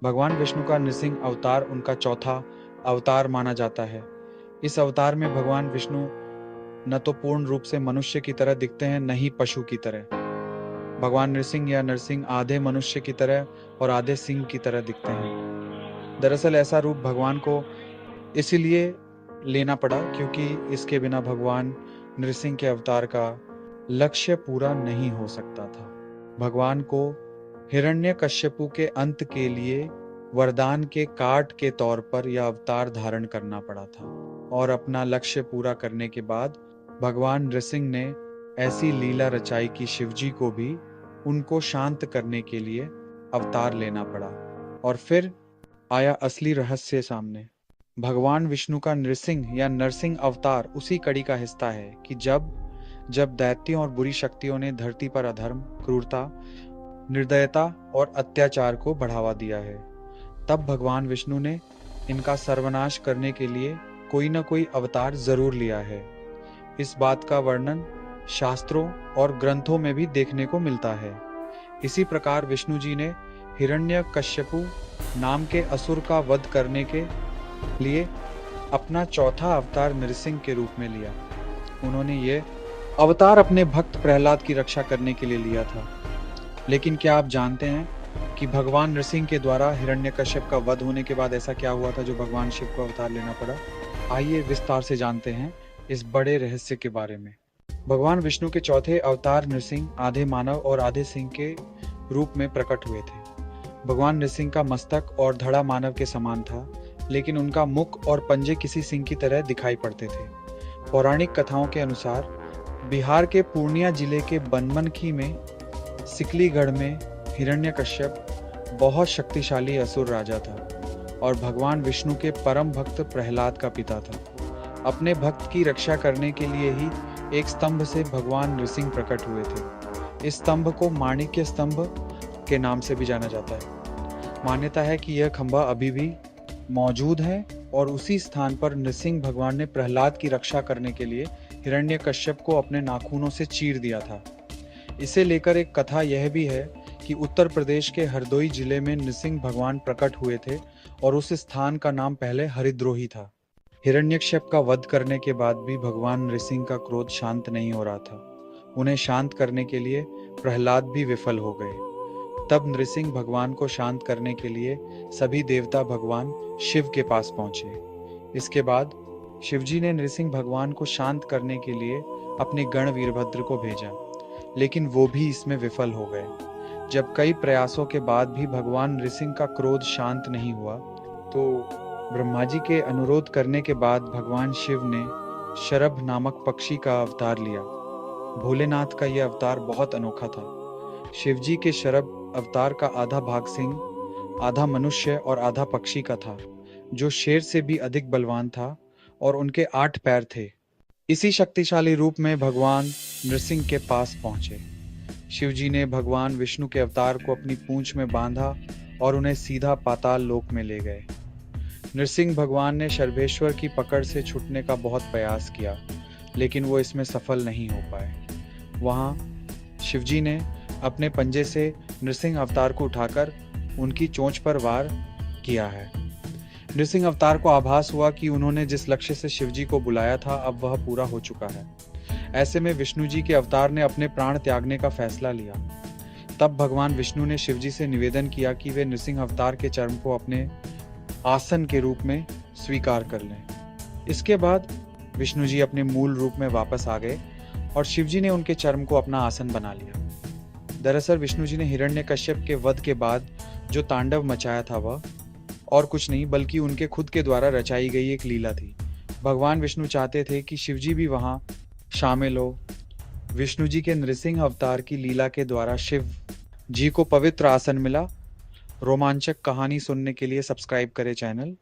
भगवान विष्णु का नृसिंह अवतार उनका चौथा अवतार माना जाता है। इस अवतार में भगवान विष्णु न तो पूर्ण रूप से मनुष्य की तरह दिखते हैं, न ही पशु की तरह। भगवान नृसिंह या नरसिंह आधे मनुष्य की तरह और आधे सिंह की तरह दिखते हैं। दरअसल ऐसा रूप भगवान को इसीलिए लेना पड़ा क्योंकि इसके बिना भगवान नृसिंह के अवतार का लक्ष्य पूरा नहीं हो सकता था। भगवान को हिरण्यकश्यपु के अंत के लिए वरदान के काट के तौर पर यह अवतार धारण करना पड़ा था, और अपना लक्ष्य पूरा करने के बाद भगवान नृसिंह ने ऐसी लीला रचाई कि शिवजी को भी उनको शांत करने के लिए अवतार लेना पड़ा। और फिर आया असली रहस्य सामने। भगवान विष्णु का नृसिंह या नरसिंह अवतार उसी कड़ी का हिस्सा है कि जब दैत्यों और बुरी शक्तियों ने धरती पर अधर्म, क्रूरता, निर्दयता और अत्याचार को बढ़ावा दिया है, तब भगवान विष्णु ने इनका सर्वनाश करने के लिए कोई न कोई अवतार जरूर लिया है। इस बात का वर्णन शास्त्रों और ग्रंथों में भी देखने को मिलता है। इसी प्रकार विष्णु जी ने हिरण्यकश्यपु नाम के असुर का वध करने के लिए अपना चौथा अवतार नृसिंह के रूप में लिया। उन्होंने ये अवतार अपने भक्त प्रहलाद की रक्षा करने के लिए लिया था। लेकिन क्या आप जानते हैं कि भगवान नृसिंह के द्वारा हिरण्यकश्यप का वध होने के बाद ऐसा क्या हुआ था जो भगवान शिव को अवतार लेना पड़ा? आइए विस्तार से जानते हैं इस बड़े रहस्य के बारे में। भगवान विष्णु के चौथे अवतार नृसिंह आधे मानव और आधे सिंह के रूप में प्रकट हुए थे। भगवान नृसिंह का मस्तक और धड़ा मानव के समान था, लेकिन उनका मुख और पंजे किसी सिंह की तरह दिखाई पड़ते थे। पौराणिक कथाओं के अनुसार बिहार के पूर्णिया जिले के बनमनखी में सिकलीगढ़ में हिरण्यकश्यप बहुत शक्तिशाली असुर राजा था और भगवान विष्णु के परम भक्त प्रहलाद का पिता था। अपने भक्त की रक्षा करने के लिए ही एक स्तंभ से भगवान नृसिंह प्रकट हुए थे। इस स्तंभ को माणिक्य स्तंभ के नाम से भी जाना जाता है। मान्यता है कि यह खंभा अभी भी मौजूद है और उसी स्थान पर नृसिंह भगवान ने प्रहलाद की रक्षा करने के लिए हिरण्यकश्यप को अपने नाखूनों से चीर दिया था। इसे लेकर एक कथा यह भी है कि उत्तर प्रदेश के हरदोई जिले में नृसिंह भगवान प्रकट हुए थे और उस स्थान का नाम पहले हरिद्रोही था। हिरण्यकश्यप का वध करने के बाद भी भगवान नृसिंह का क्रोध शांत नहीं हो रहा था। उन्हें शांत करने के लिए प्रहलाद भी विफल हो गए। तब नृसिंह भगवान को शांत करने के लिए सभी देवता भगवान शिव के पास पहुंचे। इसके बाद शिवजी ने नृसिंह भगवान को शांत करने के लिए अपने गण वीरभद्र को भेजा, लेकिन वो भी इसमें विफल हो गए। जब कई प्रयासों के बाद भी भगवान नृसिंह का क्रोध शांत नहीं हुआ, तो ब्रह्मा जी के अनुरोध करने के बाद भगवान शिव ने शरभ नामक पक्षी का अवतार लिया। भोलेनाथ का यह अवतार बहुत अनोखा था। शिवजी के शरभ अवतार का आधा भाग सिंह, आधा मनुष्य और आधा पक्षी का था, जो शेर से भी अधिक बलवान था और उनके 8 पैर थे। इसी शक्तिशाली रूप में भगवान नृसिंह के पास पहुंचे। शिवजी ने भगवान विष्णु के अवतार को अपनी पूंछ में बांधा और उन्हें सीधा पाताल लोक में ले गए। नृसिंह भगवान ने शर्भेश्वर की पकड़ से छूटने का बहुत प्रयास किया, लेकिन वो इसमें सफल नहीं हो पाए। वहां शिवजी ने अपने पंजे से नृसिंह अवतार को उठाकर उनकी चोंच पर वार किया है। नृसिंह अवतार को आभास हुआ कि उन्होंने जिस लक्ष्य से शिवजी को बुलाया था अब वह पूरा हो चुका है। ऐसे में विष्णु जी के अवतार ने अपने प्राण त्यागने का फैसला लिया। तब भगवान विष्णु ने शिवजी से निवेदन किया कि वे नृसिंह अवतार के चर्म को अपने आसन के रूप में स्वीकार कर लें। इसके बाद विष्णु जी अपने मूल रूप में वापस आ गए और शिवजी ने उनके चर्म को अपना आसन बना लिया। दरअसल विष्णु जी ने हिरण्यकश्यप के वध के बाद जो तांडव मचाया था वह और कुछ नहीं बल्कि उनके खुद के द्वारा रचाई गई एक लीला थी। भगवान विष्णु चाहते थे कि शिवजी भी वहां शामिल हो। विष्णु जी के नृसिंह अवतार की लीला के द्वारा शिव जी को पवित्र आसन मिला। रोमांचक कहानी सुनने के लिए सब्सक्राइब करें चैनल।